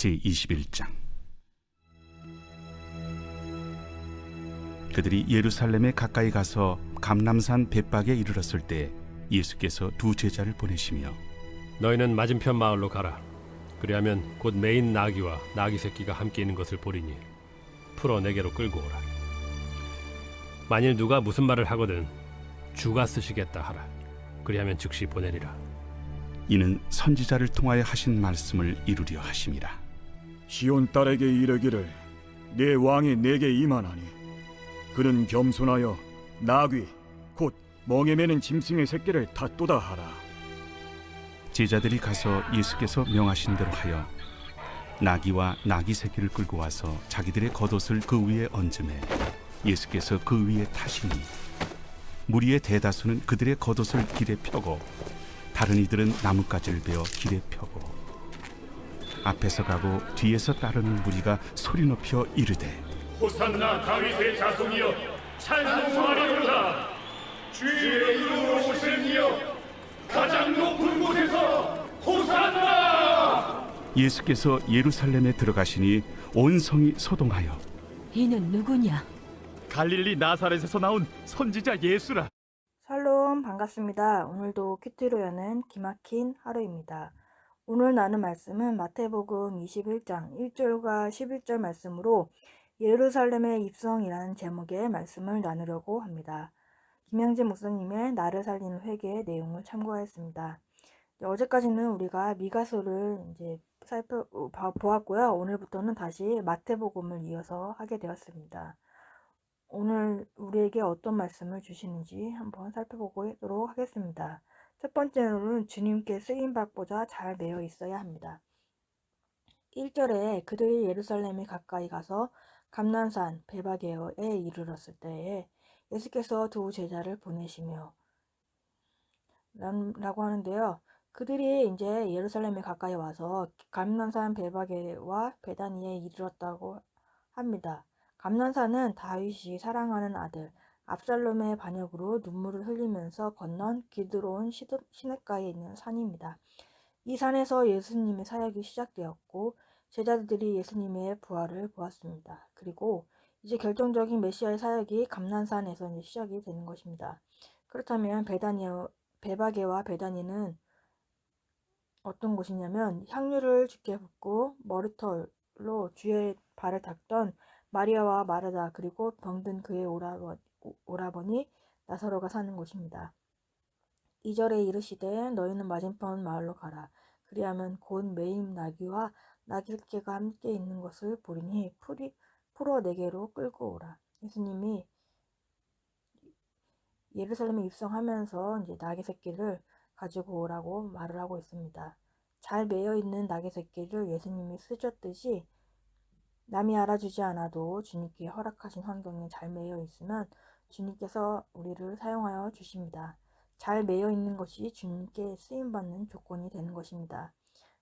제21장. 그들이 예루살렘에 가까이 가서 감람산 벳박에 이르렀을 때 예수께서 두 제자를 보내시며 너희는 맞은편 마을로 가라. 그리하면 곧 매인 나귀와 나귀 새끼가 함께 있는 것을 보리니 풀어 내게로 끌고 오라. 만일 누가 무슨 말을 하거든 주가 쓰시겠다 하라. 그리하면 즉시 보내리라. 이는 선지자를 통하여 하신 말씀을 이루려 하심이라. 시온 딸에게 이르기를 내 왕이 내게 임하나니 그는 겸손하여 나귀 곧 멍에 매는 짐승의 새끼를 탔도다 하라. 제자들이 가서 예수께서 명하신 대로 하여 나귀와 나귀 새끼를 끌고 와서 자기들의 겉옷을 그 위에 얹음에 예수께서 그 위에 타시니 무리의 대다수는 그들의 겉옷을 길에 펴고 다른 이들은 나뭇가지를 베어 길에 펴고 앞에서 가고 뒤에서 따르는 무리가 소리 높여 이르되 호산나 다윗의 자손이여 찬송하리로다. 주의 이름으로 오시는 이여 가장 높은 곳에서 호산나. 예수께서 예루살렘에 들어가시니 온 성이 소동하여 이는 누구냐? 갈릴리 나사렛에서 나온 선지자 예수라. 샬롬, 반갑습니다. 오늘도 큐티로 여는 기막힌 하루입니다. 오늘 나눈 말씀은 마태복음 21장 1절과 11절 말씀으로 예루살렘의 입성이라는 제목의 말씀을 나누려고 합니다. 김양진 목사님의 나를 살리는 회개의 내용을 참고하였습니다. 어제까지는 우리가 미가서를 보았고요. 오늘부터는 다시 마태복음을 이어서 하게 되었습니다. 오늘 우리에게 어떤 말씀을 주시는지 한번 살펴보도록 하겠습니다. 첫 번째로는 주님께 쓰임받고자 잘 매여 있어야 합니다. 1절에 그들이 예루살렘에 가까이 가서 감람산 벳박에 이르렀을 때에 예수께서 두 제자를 보내시며 라고 하는데요. 그들이 이제 예루살렘에 가까이 와서 감람산 벳박에와 베다니에 이르렀다고 합니다. 감람산은 다윗이 사랑하는 아들 압살롬의 반역으로 눈물을 흘리면서 건넌 기드론 시냇가에 있는 산입니다. 이 산에서 예수님의 사역이 시작되었고 제자들이 예수님의 부활을 보았습니다. 그리고 이제 결정적인 메시아의 사역이 감람산에서 이제 시작이 되는 것입니다. 그렇다면 벳박에와 베다니는 어떤 곳이냐면 향유를 주께 붓고 머리털로 주의 발을 닦던 마리아와 마르다 그리고 병든 그의 오라버니 나사로가 사는 곳입니다. 2절에 이르시되 너희는 맞은편 마을로 가라. 그리하면 곧 매인 나귀와 나귀 새끼가 함께 있는 것을 보리니 풀어 내게로 끌고 오라. 예수님이 예루살렘에 입성하면서 이제 나귀 새끼를 가지고 오라고 말을 하고 있습니다. 잘 매여 있는 나귀 새끼를 예수님이 쓰셨듯이 남이 알아주지 않아도 주님께 허락하신 환경에 잘 매여 있으면 주님께서 우리를 사용하여 주십니다. 잘 매여 있는 것이 주님께 쓰임받는 조건이 되는 것입니다.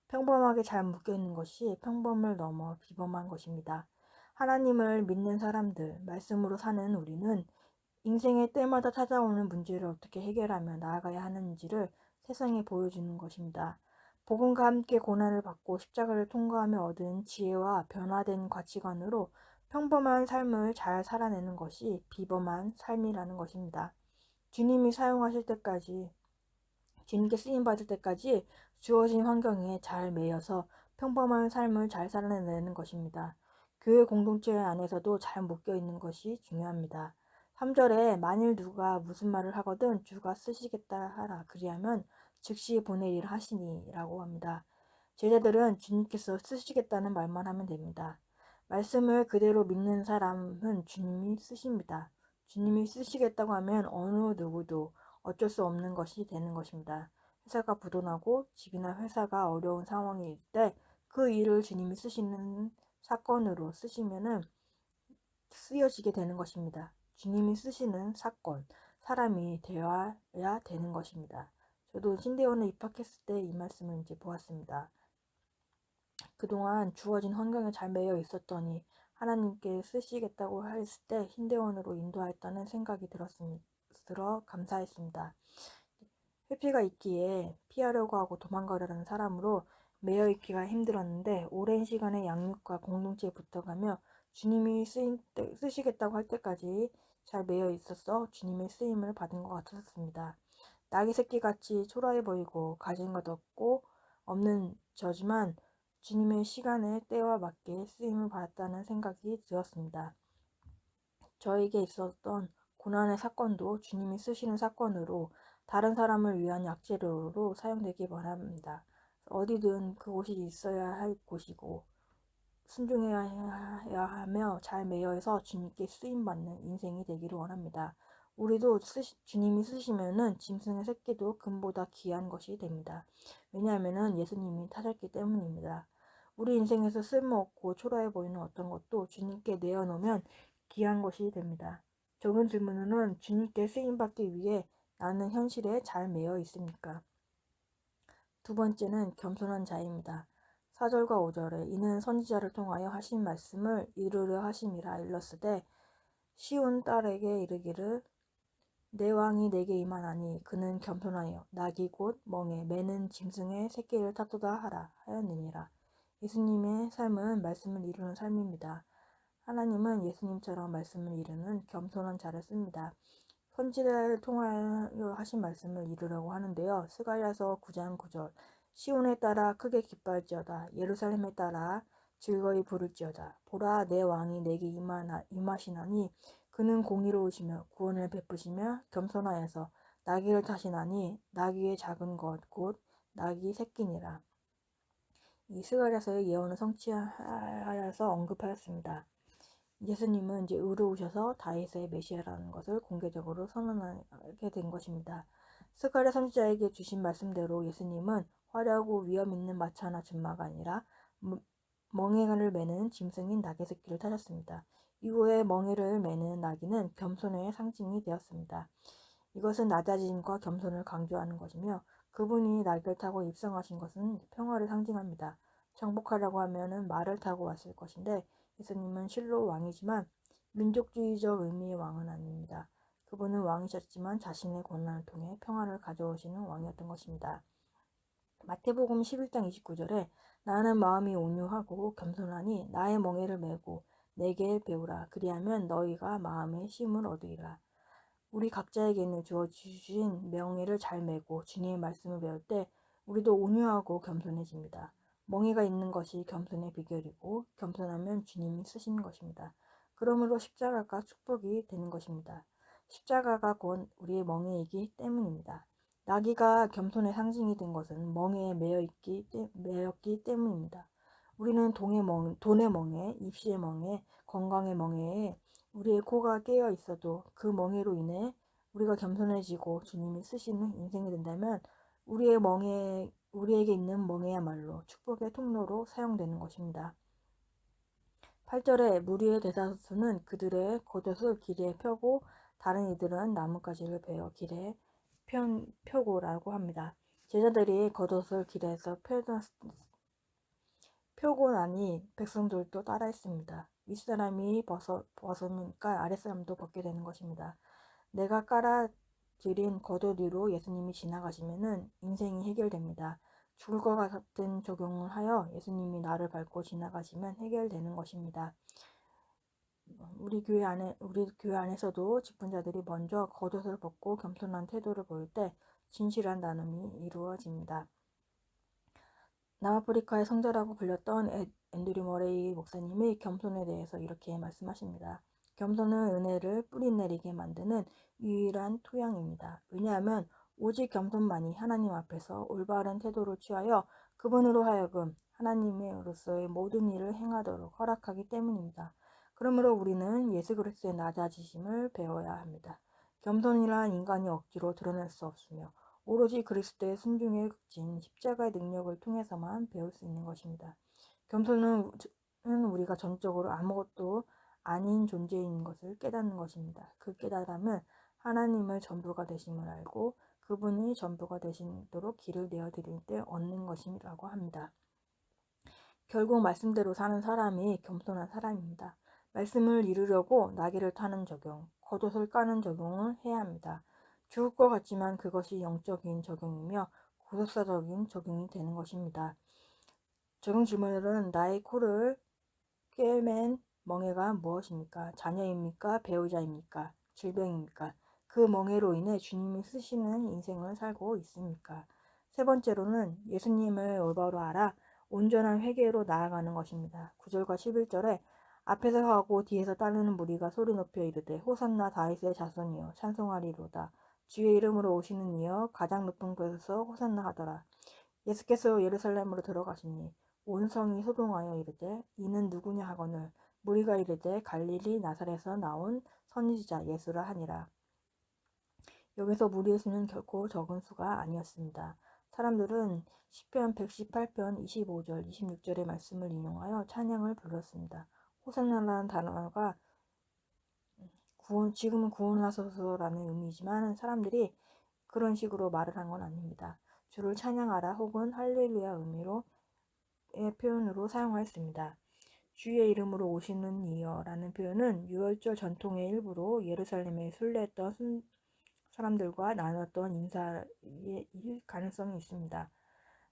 평범하게 잘 묶여 있는 것이 평범을 넘어 비범한 것입니다. 하나님을 믿는 사람들, 말씀으로 사는 우리는 인생의 때마다 찾아오는 문제를 어떻게 해결하며 나아가야 하는지를 세상에 보여주는 것입니다. 복음과 함께 고난을 받고 십자가를 통과하며 얻은 지혜와 변화된 가치관으로 평범한 삶을 잘 살아내는 것이 비범한 삶이라는 것입니다. 주님이 사용하실 때까지, 주님께 쓰임받을 때까지 주어진 환경에 잘 매여서 평범한 삶을 잘 살아내는 것입니다. 교회 공동체 안에서도 잘 묶여 있는 것이 중요합니다. 3절에 만일 누가 무슨 말을 하거든 주가 쓰시겠다 하라. 그리하면 즉시 보내리라 하시니 라고 합니다. 제자들은 주님께서 쓰시겠다는 말만 하면 됩니다. 말씀을 그대로 믿는 사람은 주님이 쓰십니다. 주님이 쓰시겠다고 하면 어느 누구도 어쩔 수 없는 것이 되는 것입니다. 회사가 부도나고 집이나 회사가 어려운 상황일 때 그 일을 주님이 쓰시는 사건으로 쓰여지게 되는 것입니다. 주님이 쓰시는 사건, 사람이 되어야 되는 것입니다. 저도 신대원에 입학했을 때 이 말씀을 이제 보았습니다. 그동안 주어진 환경에 잘 매여 있었더니 하나님께 쓰시겠다고 했을 때 신대원으로 인도하였다는 생각이 들어 감사했습니다. 회피가 있기에 피하려고 하고 도망가려는 사람으로 매여 있기가 힘들었는데 오랜 시간의 양육과 공동체에 붙어가며 주님이 쓰시겠다고 할 때까지 잘 매여 있어서 주님의 쓰임을 받은 것 같았습니다. 낙이 새끼같이 초라해 보이고 가진 것 없는 저지만 주님의 시간에 때와 맞게 쓰임을 받았다는 생각이 들었습니다. 저에게 있었던 고난의 사건도 주님이 쓰시는 사건으로 다른 사람을 위한 약재료로 사용되기 바랍니다. 어디든 그곳이 있어야 할 곳이고 순종해야 하며 잘 매여서 주님께 쓰임받는 인생이 되기를 원합니다. 우리도 주님이 쓰시면은 짐승의 새끼도 금보다 귀한 것이 됩니다. 왜냐하면은 예수님이 타셨기 때문입니다. 우리 인생에서 쓸모없고 초라해 보이는 어떤 것도 주님께 내어놓으면 귀한 것이 됩니다. 적은 질문은 주님께 쓰임받기 위해 나는 현실에 잘 매여 있습니까? 두 번째는 겸손한 자입니다. 4절과 5절에 이는 선지자를 통하여 하신 말씀을 이루려 하심이라 일렀으되 시온 딸에게 이르기를 내 왕이 내게 임하나니 그는 겸손하여 낙이 곧 멍에 매는 짐승의 새끼를 탓도다 하라 하였느니라. 예수님의 삶은 말씀을 이루는 삶입니다. 하나님은 예수님처럼 말씀을 이루는 겸손한 자를 씁니다. 선지자를 통하여 하신 말씀을 이루려고 하는데요. 스가랴서 9장 9절 시온에 따라 크게 기뻐할지어다 예루살렘에 따라 즐거이 부를지어다 보라 내 왕이 내게 임하시나니 그는 공의로우시며 구원을 베푸시며 겸손하여서 나귀를 타시나니 나귀의 작은 것 곧 나귀 새끼니라. 이 스가랴서의 예언을 성취하여서 언급하였습니다. 예수님은 이제 의로우셔서 다윗의 메시아라는 것을 공개적으로 선언하게 된 것입니다. 스가랴 선지자에게 주신 말씀대로 예수님은 화려하고 위험 있는 마차나 준마가 아니라 멍에를 매는 짐승인 낙의 새끼를 타셨습니다. 이후에 멍에를 매는 나귀는 겸손의 상징이 되었습니다. 이것은 낮아짐과 겸손을 강조하는 것이며 그분이 낙을 타고 입성하신 것은 평화를 상징합니다. 정복하려고 하면은 말을 타고 왔을 것인데 예수님은 실로 왕이지만 민족주의적 의미의 왕은 아닙니다. 그분은 왕이셨지만 자신의 고난을 통해 평화를 가져오시는 왕이었던 것입니다. 마태복음 11장 29절에 나는 마음이 온유하고 겸손하니 나의 멍에를 메고 내게 배우라. 그리하면 너희가 마음의 쉼을 얻으리라. 우리 각자에게는 주어주신 명예를 잘 메고 주님의 말씀을 배울 때 우리도 온유하고 겸손해집니다. 멍에가 있는 것이 겸손의 비결이고 겸손하면 주님이 쓰시는 것입니다. 그러므로 십자가가 축복이 되는 것입니다. 십자가가 곧 우리의 멍에이기 때문입니다. 나귀가 겸손의 상징이 된 것은 멍에에 매였기 때문입니다. 우리는 돈의 멍에, 입시의 멍에, 건강의 멍에에 우리의 코가 깨어 있어도 그 멍에로 인해 우리가 겸손해지고 주님이 쓰시는 인생이 된다면 우리에게 있는 멍에야말로 축복의 통로로 사용되는 것입니다. 8절에 무리의 대다수는 그들의 겉옷을 길에 펴고 다른 이들은 나뭇가지를 베어 길에 펴고라고 합니다. 제자들이 겉옷을 길에서 펴고 나니 백성들도 따라했습니다. 윗사람이 벗으니까 아랫사람도 벗게 되는 것입니다. 내가 깔아드린 겉옷 위로 예수님이 지나가시면은 인생이 해결됩니다. 죽을 것 같은 적용을 하여 예수님이 나를 밟고 지나가시면 해결되는 것입니다. 우리 교회 안에서도 직분자들이 먼저 겉옷을 벗고 겸손한 태도를 보일 때 진실한 나눔이 이루어집니다. 남아프리카의 성자라고 불렸던 앤드류 머레이 목사님이 겸손에 대해서 이렇게 말씀하십니다. 겸손은 은혜를 뿌리내리게 만드는 유일한 토양입니다. 왜냐하면 오직 겸손만이 하나님 앞에서 올바른 태도를 취하여 그분으로 하여금 하나님으로서의 모든 일을 행하도록 허락하기 때문입니다. 그러므로 우리는 예수 그리스도의 낮아지심을 배워야 합니다. 겸손이란 인간이 억지로 드러낼 수 없으며 오로지 그리스도의 순종의 극진 십자가의 능력을 통해서만 배울 수 있는 것입니다. 겸손은 우리가 전적으로 아무것도 아닌 존재인 것을 깨닫는 것입니다. 그 깨달음은 하나님을 전부가 되심을 알고 그분이 전부가 되시도록 길을 내어드릴 때 얻는 것이라고 합니다. 결국 말씀대로 사는 사람이 겸손한 사람입니다. 말씀을 이루려고 나귀를 타는 적용, 겉옷을 까는 적용을 해야 합니다. 죽을 것 같지만 그것이 영적인 적용이며 구속사적인 적용이 되는 것입니다. 적용 질문은 나의 코를 꿰맨 멍해가 무엇입니까? 자녀입니까? 배우자입니까? 질병입니까? 그 멍해로 인해 주님이 쓰시는 인생을 살고 있습니까? 세 번째로는 예수님을 올바로 알아 온전한 회개로 나아가는 것입니다. 9절과 11절에 앞에서 가고 뒤에서 따르는 무리가 소리 높여 이르되 호산나 다윗의 자손이여 찬송하리로다. 주의 이름으로 오시는 이여 가장 높은 곳에서 호산나 하더라. 예수께서 예루살렘으로 들어가시니 온 성이 소동하여 이르되 이는 누구냐 하거늘 무리가 이르되 갈릴리 나사렛에서 나온 선지자 예수라 하니라. 여기서 무리의 수는 결코 적은 수가 아니었습니다. 사람들은 시편 118편 25절 26절의 말씀을 인용하여 찬양을 불렀습니다. 호산나라는 단어가 지금은 구원하소서라는 의미지만 사람들이 그런 식으로 말을 한 건 아닙니다. 주를 찬양하라 혹은 할렐루야 의미로의 표현으로 사용하였습니다. 주의 이름으로 오시는 이여라는 표현은 유월절 전통의 일부로 예루살렘에 순례했던 사람들과 나눴던 인사일 가능성이 있습니다.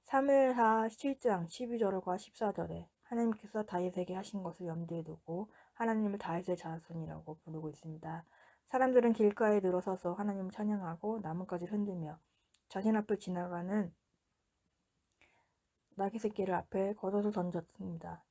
사무엘하 7장 12절과 14절에 하나님께서 다윗에게 하신 것을 염두에 두고 하나님을 다윗의 자손이라고 부르고 있습니다. 사람들은 길가에 늘어서서 하나님을 찬양하고 나뭇가지를 흔들며 자신 앞을 지나가는 나귀 새끼를 앞에 겉옷을 던졌습니다.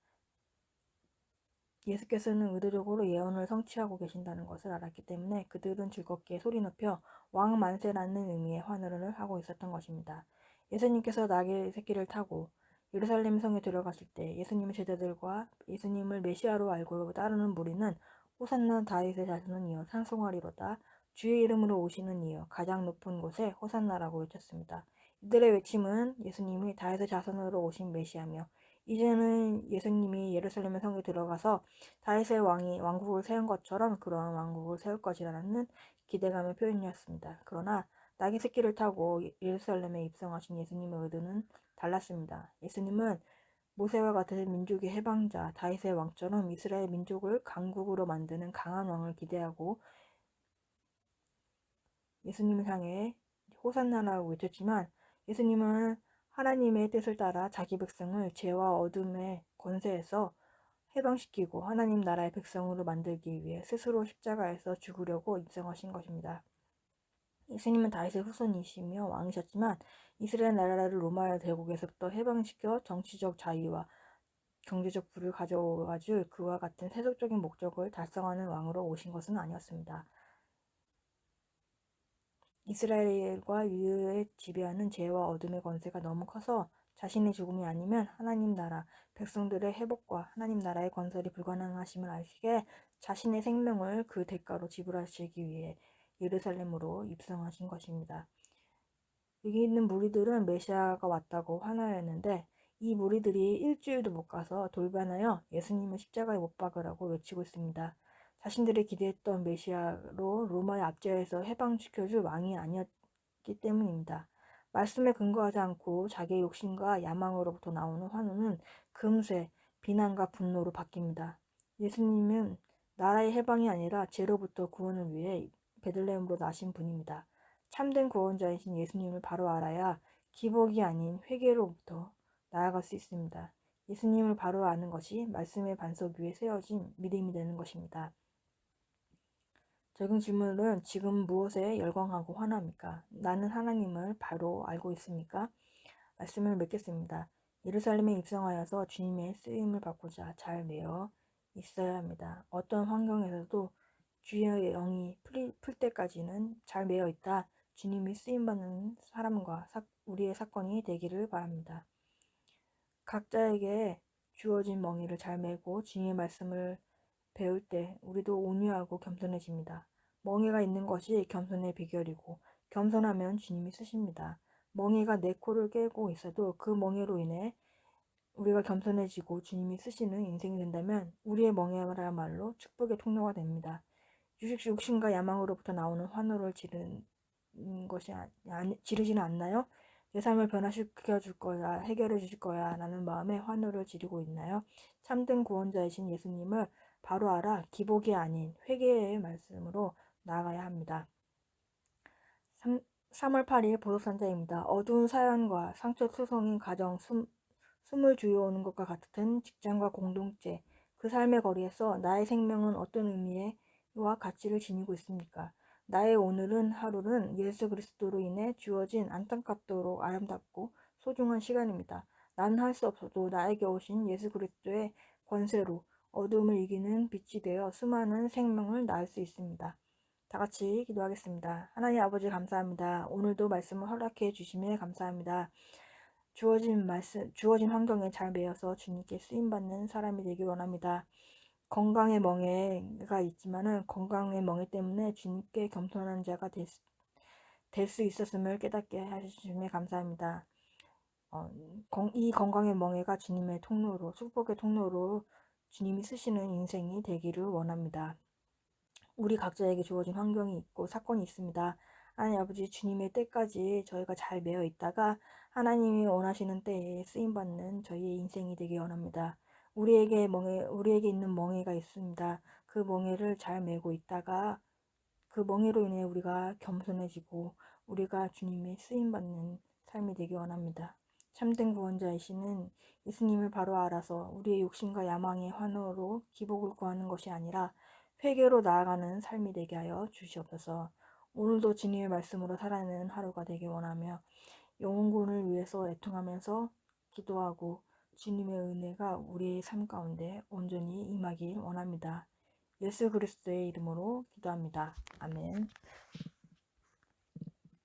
예수께서는 의도적으로 예언을 성취하고 계신다는 것을 알았기 때문에 그들은 즐겁게 소리 높여 왕 만세라는 의미의 환호를 하고 있었던 것입니다. 예수님께서 나귀 새끼를 타고 예루살렘 성에 들어가실 때 예수님의 제자들과 예수님을 메시아로 알고 따르는 무리는 호산나 다윗의 자손은 이여 찬송하리로다. 주의 이름으로 오시는 이여 가장 높은 곳에 호산나라고 외쳤습니다. 이들의 외침은 예수님이 다윗의 자손으로 오신 메시아며 이제는 예수님이 예루살렘 성에 들어가서 다윗의 왕이 왕국을 세운 것처럼 그런 왕국을 세울 것이라는 기대감의 표현이었습니다. 그러나 나귀 새끼를 타고 예루살렘에 입성하신 예수님의 의도는 달랐습니다. 예수님은 모세와 같은 민족의 해방자 다윗의 왕처럼 이스라엘 민족을 강국으로 만드는 강한 왕을 기대하고 예수님을 향해 호산나라고 외쳤지만 예수님은 하나님의 뜻을 따라 자기 백성을 죄와 어둠의 권세에서 해방시키고 하나님 나라의 백성으로 만들기 위해 스스로 십자가에서 죽으려고 입성하신 것입니다. 예수님은 다윗의 후손이시며 왕이셨지만 이스라엘 나라를 로마 대국에서부터 해방시켜 정치적 자유와 경제적 부를 가져와 줄 그와 같은 세속적인 목적을 달성하는 왕으로 오신 것은 아니었습니다. 이스라엘과 유대를 지배하는 죄와 어둠의 권세가 너무 커서 자신의 죽음이 아니면 하나님 나라 백성들의 회복과 하나님 나라의 건설이 불가능하심을 아시게 자신의 생명을 그 대가로 지불하시기 위해 예루살렘으로 입성하신 것입니다. 여기 있는 무리들은 메시아가 왔다고 환호했는데 이 무리들이 일주일도 못 가서 돌변하여 예수님을 십자가에 못 박으라고 외치고 있습니다. 자신들이 기대했던 메시아로 로마의 압제에서 해방시켜줄 왕이 아니었기 때문입니다. 말씀에 근거하지 않고 자기의 욕심과 야망으로부터 나오는 환호는 금세 비난과 분노로 바뀝니다. 예수님은 나라의 해방이 아니라 죄로부터 구원을 위해 베들레헴으로 나신 분입니다. 참된 구원자이신 예수님을 바로 알아야 기복이 아닌 회개로부터 나아갈 수 있습니다. 예수님을 바로 아는 것이 말씀의 반석 위에 세워진 믿음이 되는 것입니다. 적용 질문은 지금 무엇에 열광하고 환호합니까? 나는 하나님을 바로 알고 있습니까? 말씀을 맺겠습니다. 예루살렘에 입성하여서 주님의 쓰임을 받고자 잘 매여 있어야 합니다. 어떤 환경에서도 주의 영이 풀 때까지는 잘 매여 있다. 주님이 쓰임받는 사람과 우리의 사건이 되기를 바랍니다. 각자에게 주어진 멍에를 잘 메고 주님의 말씀을 배울 때 우리도 온유하고 겸손해집니다. 멍에가 있는 것이 겸손의 비결이고 겸손하면 주님이 쓰십니다. 멍에가 내 코를 깨고 있어도 그 멍에로 인해 우리가 겸손해지고 주님이 쓰시는 인생이 된다면 우리의 멍에라말로 축복의 통로가 됩니다. 욕심과 야망으로부터 나오는 환호를 지르지는 않나요? 내 삶을 변화시켜 줄 거야, 해결해 줄 거야 라는 마음에 환호를 지르고 있나요? 참된 구원자이신 예수님을 바로 알아 기복이 아닌 회개의 말씀으로 나아가야 합니다. 3월 8일 보도선자입니다. 어두운 사연과 상처투성인 가정, 숨을 주워오는 것과 같은 직장과 공동체, 그 삶의 거리에서 나의 생명은 어떤 의미와 가치를 지니고 있습니까? 나의 오늘은 하루는 예수 그리스도로 인해 주어진 안타깝도록 아름답고 소중한 시간입니다. 나는 할 수 없어도 나에게 오신 예수 그리스도의 권세로 어둠을 이기는 빛이 되어 수많은 생명을 낳을 수 있습니다. 다 같이 기도하겠습니다. 하나님 아버지 감사합니다. 오늘도 말씀을 허락해 주심에 감사합니다. 주어진 환경에 잘 매여서 주님께 쓰임받는 사람이 되길 원합니다. 건강의 멍해가 있지만은 건강의 멍해 때문에 주님께 겸손한 자가 될 수 있었음을 깨닫게 하시심에 감사합니다. 이 건강의 멍해가 주님의 통로로, 축복의 통로로 주님이 쓰시는 인생이 되기를 원합니다. 우리 각자에게 주어진 환경이 있고 사건이 있습니다. 하나님 아버지 주님의 때까지 저희가 잘 매어 있다가 하나님이 원하시는 때에 쓰임받는 저희의 인생이 되기 원합니다. 우리에게 있는 멍해가 있습니다. 그 멍해를 잘 메고 있다가 그 멍해로 인해 우리가 겸손해지고 우리가 주님의 쓰임받는 삶이 되기 원합니다. 참된 구원자이시는 예수님을 바로 알아서 우리의 욕심과 야망의 환호로 기복을 구하는 것이 아니라 회개로 나아가는 삶이 되게 하여 주시옵소서. 오늘도 주님의 말씀으로 살아내는 하루가 되길 원하며 영혼군을 위해서 애통하면서 기도하고 주님의 은혜가 우리의 삶 가운데 온전히 임하길 원합니다. 예수 그리스도의 이름으로 기도합니다. 아멘.